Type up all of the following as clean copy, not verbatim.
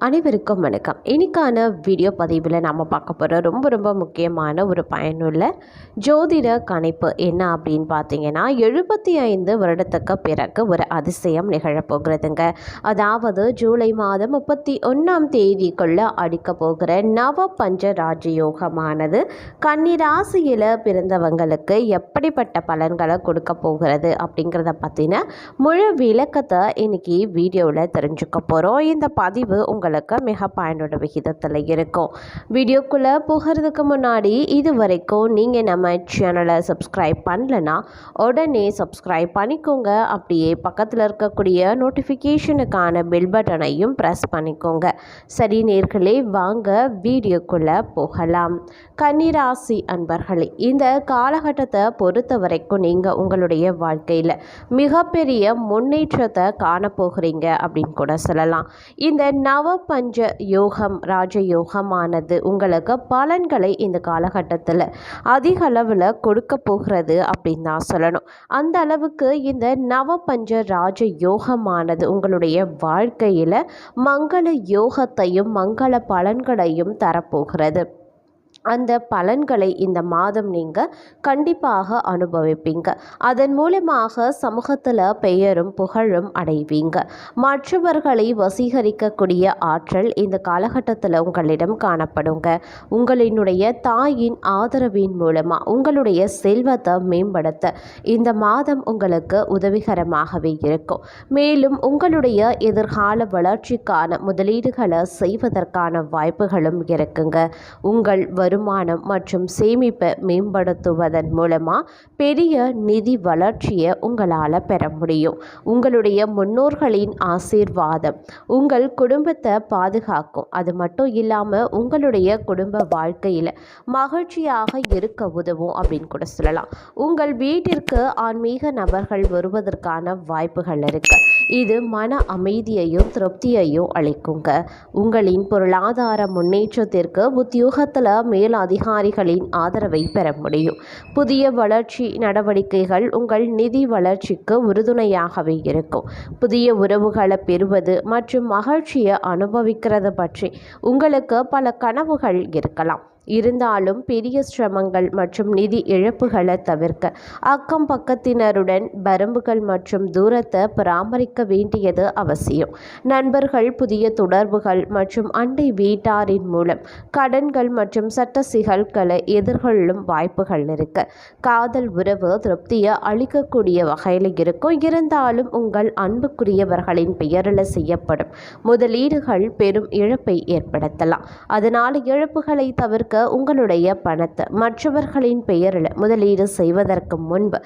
அனைவருக்கும் வணக்கம். இன்னைக்கான வீடியோ பதிவில் நாம் பார்க்க போகிற ரொம்ப முக்கியமான ஒரு பயனுள்ள ஜோதிட கணிப்பு என்ன அப்படின்னு பார்த்தீங்கன்னா, 75 வருடத்துக்கு பிறகு ஒரு அதிசயம் நிகழப்போகிறதுங்க. அதாவது ஜூலை மாதம் 31ஆம் தேதிக்குள்ளே அடிக்க போகிற நவ பஞ்ச ராஜயோகமானது கன்னிராசியில் பிறந்தவங்களுக்கு எப்படிப்பட்ட பலன்களை கொடுக்க போகிறது அப்படிங்கிறத பற்றின முழு விளக்கத்தை இன்னைக்கு வீடியோவில் தெரிஞ்சுக்க போகிறோம். இந்த பதிவு உங்களுக்கு மிக பயனுள்ள விகிதத்தில் இருக்கும். வீடியோக்குள்ளே போகிறதுக்கு முன்னாடி இது வரைக்கும் நீங்கள் நம்ம சேனலை சப்ஸ்கிரைப் பண்ணலன்னா உடனே சப்ஸ்கிரைப் பண்ணிக்கோங்க. அப்படியே பக்கத்தில் இருக்கக்கூடிய நோட்டிஃபிகேஷனுக்கான பெல் பட்டனையும் ப்ரெஸ் பண்ணிக்கோங்க. சரி நேர்களே, வாங்க வீடியோக்குள்ளே போகலாம். கன்னிராசி அன்பர்களே, இந்த காலகட்டத்தை பொறுத்த வரைக்கும் நீங்கள் உங்களுடைய வாழ்க்கையில் மிகப்பெரிய முன்னேற்றத்தை காணப்போகிறீங்க அப்படின்னு கூட சொல்லலாம். இந்த நவ பஞ்ச யோகம் ராஜயோகமானது உங்களுக்கு பலன்களை இந்த காலகட்டத்தில் அதிக அளவில் கொடுக்க போகிறது அப்படின்னு தான் சொல்லணும். அந்த அளவுக்கு இந்த நவ பஞ்ச ராஜ யோகமானது உங்களுடைய வாழ்க்கையில் மங்கள யோகத்தையும் மங்கள பலன்களையும் தரப்போகிறது. அந்த பலன்களை இந்த மாதம் நீங்கள் கண்டிப்பாக அனுபவிப்பீங்க. அதன் மூலமாக சமூகத்தில் பெயரும் புகழும் அடைவீங்க. மற்றவர்களை வசீகரிக்கக்கூடிய ஆற்றல் இந்த காலகட்டத்தில் உங்களிடம் காணப்படுங்க. உங்களினுடைய தாயின் ஆதரவின் மூலமாக உங்களுடைய செல்வத்தை மேம்படுத்த இந்த மாதம் உங்களுக்கு உதவிகரமாகவே இருக்கும். மேலும் உங்களுடைய எதிர்கால வளர்ச்சிக்கான முதலீடுகளை செய்வதற்கான வாய்ப்புகளும் இருக்குங்க. உங்கள் வருமானம் மற்றும் சேமிப்பை மேம்படுத்துவதன் மூலமாக பெரிய நிதி வளர்ச்சியை உங்களால் பெற முடியும். உங்களுடைய முன்னோர்களின் ஆசீர்வாதம் உங்கள் குடும்பத்தை பாதுகாக்கும். அது மட்டும் இல்லாமல் உங்களுடைய குடும்ப வாழ்க்கையில் மகிழ்ச்சியாக இருக்க உதவும் அப்படின்னு கூட சொல்லலாம். உங்கள் வீட்டிற்கு ஆன்மீக நபர்கள் வருவதற்கான வாய்ப்புகள் இருக்கு. இது மன அமைதியையும் திருப்தியையும் அளிக்குங்க. உங்களின் பொருளாதார முன்னேற்றத்திற்கு உத்தியோகத்தில் மேல் அதிகாரிகளின் ஆதரவை பெற முடியும். புதிய வளர்ச்சி நடவடிக்கைகள் உங்கள் நிதி வளர்ச்சிக்கு உறுதுணையாகவே இருக்கும். புதிய உறவுகளை பெறுவது மற்றும் மகிழ்ச்சியை அனுபவிக்கிறது பற்றி உங்களுக்கு பல கனவுகள் இருக்கலாம். இருந்தாலும் பெரிய சிரமங்கள் மற்றும் நிதி இழப்புகளை தவிர்க்க அக்கம் பக்கத்தினருடன் வரம்புகள் மற்றும் தூரத்தை பராமரிக்க வேண்டியது அவசியம். நண்பர்கள், புதிய தொடர்புகள் மற்றும் அண்டை வீட்டாரின் மூலம் கடன்கள் மற்றும் சட்ட சிக்கல்களை எதிர்கொள்ளும் வாய்ப்புகள் இருக்கு. காதல் உறவு திருப்தியை அளிக்கக்கூடிய வகையில் இருக்கும். இருந்தாலும் உங்கள் அன்புக்குரியவர்களின் பெயரில் செய்யப்படும் முதலீடுகள் பெரும் இழப்பை ஏற்படுத்தலாம். அதனால் இழப்புகளை தவிர்க்க உங்களுடைய பணத்தை மற்றவர்களின் பெயரில் முதலீடு செய்வதற்கு முன்பு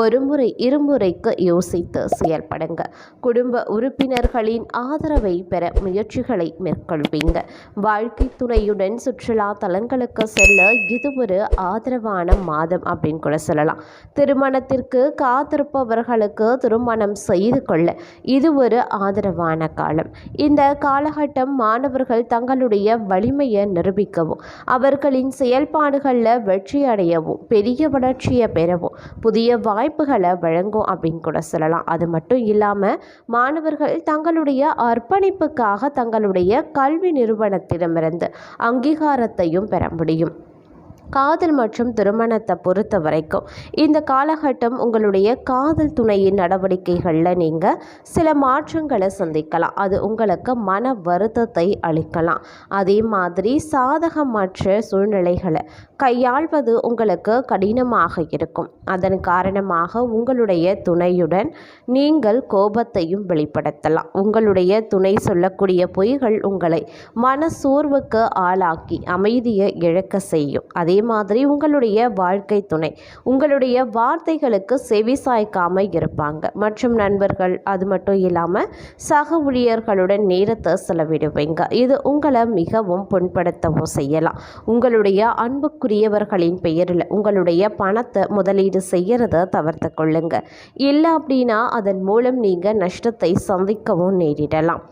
ஒருமுறை இருமுறைக்கு யோசித்து செயல்படுங்க. குடும்ப உறுப்பினர்களின் ஆதரவை பெற முயற்சிகளை மேற்கொள்வீங்க. வாழ்க்கை துணையுடன் சுற்றுலா தலங்களுக்கு செல்ல இது ஒரு ஆதரவான மாதம் அப்படின்னு கூட சொல்லலாம். திருமணத்திற்கு காத்திருப்பவர்களுக்கு திருமணம் செய்து கொள்ள இது ஒரு ஆதரவான காலம். இந்த காலகட்டம் மாணவர்கள் தங்களுடைய வலிமையை நிரூபிக்கவும் அவர்களின் செயல்பாடுகளில் வெற்றி அடையவும் பெரிய வளர்ச்சியை பெறவும் புதிய வாய்ப்புகளை வழங்கும் அப்படின்னு கூட சொல்லலாம். அது மட்டும் இல்லாமல் மாணவர்கள் தங்களுடைய அர்ப்பணிப்புக்காக தங்களுடைய கல்வி நிறுவனத்திடமிருந்து அங்கீகாரத்தையும் பெற முடியும். காதல் மற்றும் திருமணத்தை பொறுத்த வரைக்கும் இந்த காலகட்டம் உங்களுடைய காதல் துணையின் நடவடிக்கைகளில் நீங்கள் சில மாற்றங்களை சந்திக்கலாம். அது உங்களுக்கு மன வருத்தத்தை அளிக்கலாம். அதே மாதிரி சாதகமற்ற சூழ்நிலைகளை கையாள்வது உங்களுக்கு கடினமாக இருக்கும். அதன் காரணமாக உங்களுடைய துணையுடன் நீங்கள் கோபத்தையும் வெளிப்படுத்தலாம். உங்களுடைய துணை சொல்லக்கூடிய பொய்கள் உங்களை மன சோர்வுக்கு ஆளாக்கி அமைதியை இழக்க செய்யும். அதே மாதிரி உங்களுடைய வாழ்க்கை துணை உங்களுடைய வார்த்தைகளுக்கு செவி சாய்க்காமல் இருப்பாங்க. மற்றும் நண்பர்கள், அது மட்டும் இல்லாமல் சக ஊழியர்களுடன் நேரத்தை செலவிடுவீங்க. இது உங்களை மிகவும் புண்படுத்தவும் செய்யலாம். உங்களுடைய அன்புக்குரியவர்களின் பெயரில் உங்களுடைய பணத்தை முதலீடு செய்யறதை தவிர்த்து கொள்ளுங்க. இல்லை அப்படின்னா அதன் மூலம் நீங்கள் நஷ்டத்தை சந்திக்கவும் நேரிடலாம்.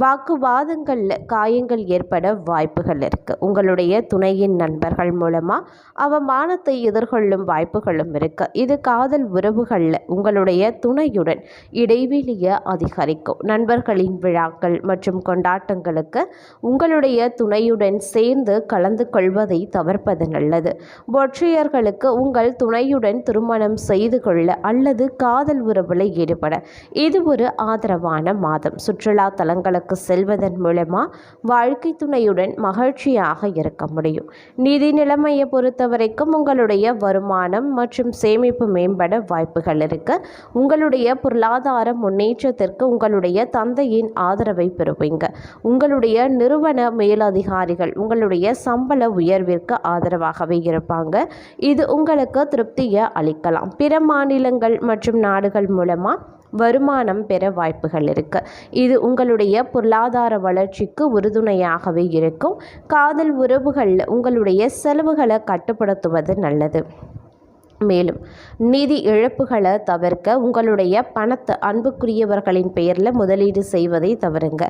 வாக்குவாதங்களில் காயங்கள் ஏற்பட வாய்ப்புகள் இருக்குது. உங்களுடைய துணையின் நண்பர்கள் மூலமாக அவமானத்தை எதிர்கொள்ளும் வாய்ப்புகளும் இருக்குது. இது காதல் உறவுகளில் உங்களுடைய துணையுடன் இடைவெளியை அதிகரிக்கும். நண்பர்களின் விழாக்கள் மற்றும் கொண்டாட்டங்களுக்கு உங்களுடைய துணையுடன் சேர்ந்து கலந்து கொள்வதை தவிர்ப்பது நல்லது. ஒற்றையர்களுக்கு உங்கள் துணையுடன் திருமணம் செய்து கொள்ள அல்லது காதல் உறவில் ஈடுபட இது ஒரு ஆதரவான மாதம். சுற்றுலா தலங்களுக்கு செல்வதன் மூலமாக வாழ்க்கை துணையுடன் மகிழ்ச்சியாக இருக்க முடியும். நிதி நிலைமையை பொறுத்த வரைக்கும் உங்களுடைய வருமானம் மற்றும் சேமிப்பு மேம்பட வாய்ப்புகள் இருக்கு. உங்களுடைய பொருளாதார முன்னேற்றத்திற்கு உங்களுடைய தந்தையின் ஆதரவை பெறுவீங்க. உங்களுடைய நிறுவன மேலதிகாரிகள் உங்களுடைய சம்பள உயர்விற்கு ஆதரவாகவே இருப்பாங்க. இது உங்களுக்கு திருப்தியை அளிக்கலாம். பிற மாநிலங்கள் மற்றும் நாடுகள் மூலமாக வருமானம் பெற வாய்ப்புகள் இருக்கு. இது உங்களுடைய பொருளாதார வளர்ச்சிக்கு உறுதுணையாகவே இருக்கும். காதல் உறவுகளில் உங்களுடைய செலவுகளை கட்டுப்படுத்துவது நல்லது. மேலும் நிதி இழப்புகளை தவிர்க்க உங்களுடைய பணத்தை அன்புக்குரியவர்களின் பெயரில் முதலீடு செய்வதை தவிருங்க.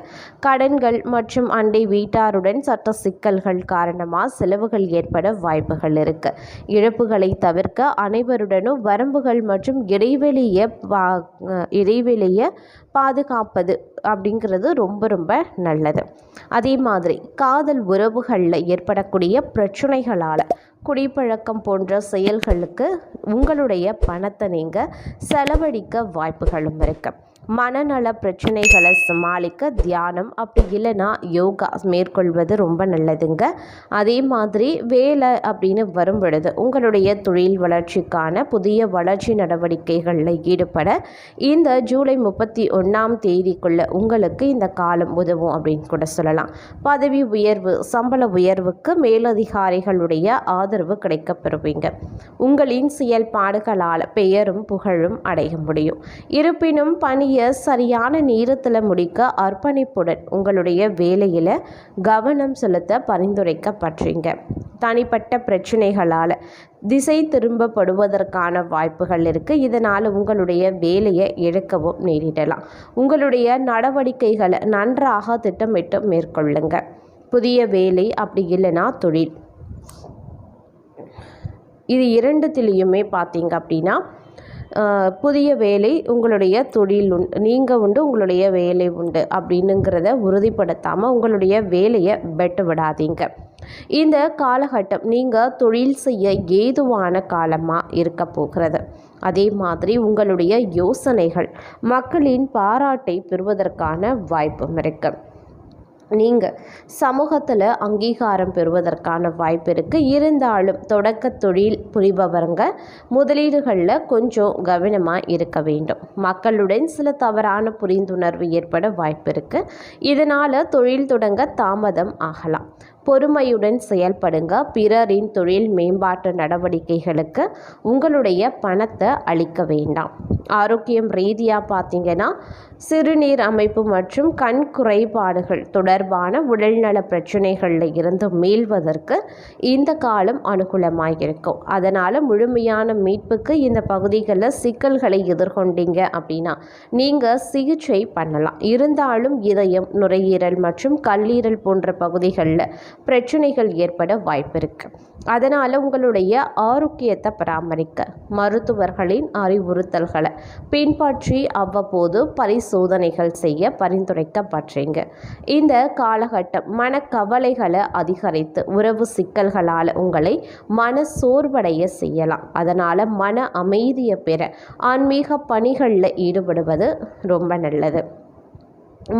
கடன்கள் மற்றும் அண்டை வீட்டாருடன் சட்ட சிக்கல்கள் காரணமாக செலவுகள் ஏற்பட வாய்ப்புகள் இருக்கு. இழப்புகளை தவிர்க்க அனைவருடனும் வரம்புகள் மற்றும் இடைவெளியை பாதுகாப்பது அப்படிங்கிறது ரொம்ப ரொம்ப நல்லது. அதே மாதிரி காதல் உறவுகளில் ஏற்படக்கூடிய பிரச்சனைகளால் குடிப்பழக்கம் போன்ற செயல்களுக்கு உங்களுடைய பணத்தை நீங்கள் செலவழிக்க வாய்ப்புகளும் இருக்குது. மனநல பிரச்சனைகளை சமாளிக்க தியானம் அப்படி இல்லைன்னா யோகா மேற்கொள்வது ரொம்ப நல்லதுங்க. அதே மாதிரி வேலை அப்படின்னு வரும் பொழுது உங்களுடைய தொழில் வளர்ச்சிக்கான புதிய வளர்ச்சி நடவடிக்கைகளில் ஈடுபட இந்த ஜூலை 31 உங்களுக்கு இந்த காலம் உதவும் அப்படின்னு கூட சொல்லலாம். பதவி உயர்வு சம்பள உயர்வுக்கு மேலதிகாரிகளுடைய ஆதரவு கிடைக்கப்பெறுவீங்க. உங்களின் செயல்பாடுகளால் பெயரும் புகழும் அடைய முடியும். இருப்பினும் பணியை சரியான நேரத்தில் முடிக்க அர்ப்பணிப்புடன் உங்களுடைய வேலையில் கவனம் செலுத்த பரிந்துரைக்கப்பட்டீங்க. தனிப்பட்ட பிரச்சனைகளால் திசை திரும்பப்படுவதற்கான வாய்ப்புகள் இருக்குது. இதனால் உங்களுடைய வேலையை இழக்கவும் நேரிடலாம். உங்களுடைய நடவடிக்கைகளை நன்றாக திட்டமிட்டு மேற்கொள்ளுங்க. புதிய வேலை அப்படி இல்லைன்னா தொழில், இது இரண்டுத்திலையுமே பார்த்தீங்க அப்படின்னா புதிய வேலை உங்களுடைய தொழில் நீங்கள் உண்டு உங்களுடைய வேலை உண்டு அப்படின்னுங்கிறத உறுதிப்படுத்தாமல் உங்களுடைய வேலையை வெட்டு விடாதீங்க. இந்த காலகட்டம் நீங்கள் தொழில் செய்ய ஏதுவான காலமாக இருக்க போகிறது. அதே மாதிரி உங்களுடைய யோசனைகள் மக்களின் பாராட்டை பெறுவதற்கான வாய்ப்பும் இருக்குது. நீங்கள் சமூகத்தில் அங்கீகாரம் பெறுவதற்கான வாய்ப்பு இருக்குது. இருந்தாலும் தொடக்க தொழில் புரிபவங்க முதலீடுகளில் கொஞ்சம் கவனமாக இருக்க வேண்டும். மக்களுடன் சில தவறான புரிந்துணர்வு ஏற்பட வாய்ப்பு இருக்குது. இதனால் தொழில் தொடங்க தாமதம் ஆகலாம். பொறுமையுடன் செயல்படுங்க. பிறரின் தொழில் மேம்பாட்டு நடவடிக்கைகளுக்கு உங்களுடைய பணத்தை அளிக்க வேண்டாம். ஆரோக்கியம் ரீதியாக பார்த்தீங்கன்னா சிறுநீர் அமைப்பு மற்றும் கண் குறைபாடுகள் தொடர்பான உடல்நல பிரச்சனைகளில் இருந்து மீள்வதற்கு இந்த காலம் அனுகூலமாக இருக்கும். அதனால் முழுமையான மீட்புக்கு இந்த பகுதிகளில் சிக்கல்களை எதிர்கொண்டீங்க அப்படின்னா நீங்கள் சிகிச்சை பண்ணலாம். இருந்தாலும் இதயம், நுரையீரல் மற்றும் கல்லீரல் போன்ற பகுதிகளில் பிரச்சனைகள் ஏற்பட வாய்ப்பு இருக்கு. அதனால் உங்களுடைய ஆரோக்கியத்தை பராமரிக்க மருத்துவர்களின் அறிவுறுத்தல்களை பின்பற்றி அவ்வப்போது பரிசோதனைகள் செய்ய பரிந்துரைக்கப்பட்டீங்க. இந்த காலகட்டம் மனக்கவலைகளை அதிகரித்து உறவு சிக்கல்களால் உங்களை மன சோர்வடைய செய்யலாம். அதனால் மன அமைதியை பெற ஆன்மீக பணிகளில் ஈடுபடுவது ரொம்ப நல்லது.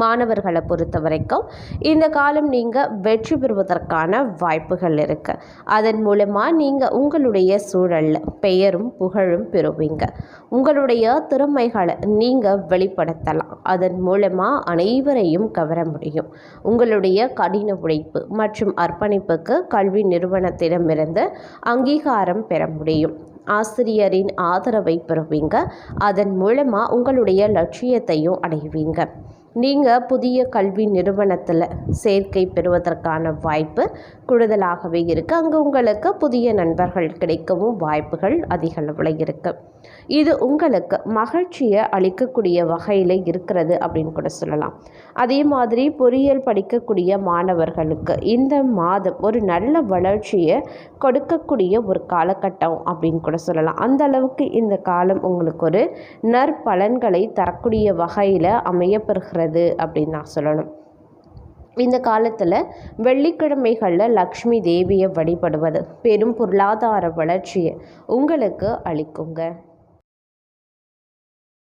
மாணவர்களை பொறுத்த வரைக்கும் இந்த காலம் நீங்கள் வெற்றி பெறுவதற்கான வாய்ப்புகள் இருக்குது. அதன் மூலமாக நீங்கள் உங்களுடைய சூழலில் பெயரும் புகழும் பெறுவீங்க. உங்களுடைய திறமைகளை நீங்கள் வெளிப்படுத்தலாம். அதன் மூலமாக அனைவரையும் கவர முடியும். உங்களுடைய கடின உழைப்பு மற்றும் அர்ப்பணிப்புக்கு கல்வி நிறுவனத்திடமிருந்து அங்கீகாரம் பெற முடியும். ஆசிரியரின் ஆதரவை பெறுவீங்க. அதன் மூலமாக உங்களுடைய லட்சியத்தையும் அடைவீங்க. நீங்கள் புதிய கல்வி நிறுவனத்தில் சேர்க்கை பெறுவதற்கான வாய்ப்பு கூடுதலாகவே இருக்குது. அங்கே உங்களுக்கு புதிய நண்பர்கள் கிடைக்கவும் வாய்ப்புகள் அதிக அளவில் இருக்குது. இது உங்களுக்கு மகிழ்ச்சியை அளிக்கக்கூடிய வகையில் இருக்கிறது அப்படின்னு கூட சொல்லலாம். அதே மாதிரி பொறியியல் படிக்கக்கூடிய மாணவர்களுக்கு இந்த மாதம் ஒரு நல்ல வளர்ச்சியை கொடுக்கக்கூடிய ஒரு காலகட்டம் அப்படின்னு கூட சொல்லலாம். அந்த அளவுக்கு இந்த காலம் உங்களுக்கு ஒரு நற்பலன்களை தரக்கூடிய வகையில் அமையப்பெறுகிறது அப்படின்னு நான் சொல்லணும். இந்த காலத்தில் வெள்ளிக்கிழமைகளில் லக்ஷ்மி தேவியை வழிபடுவது பெரும் பொருளாதார வளர்ச்சியை உங்களுக்கு அளிக்குங்க.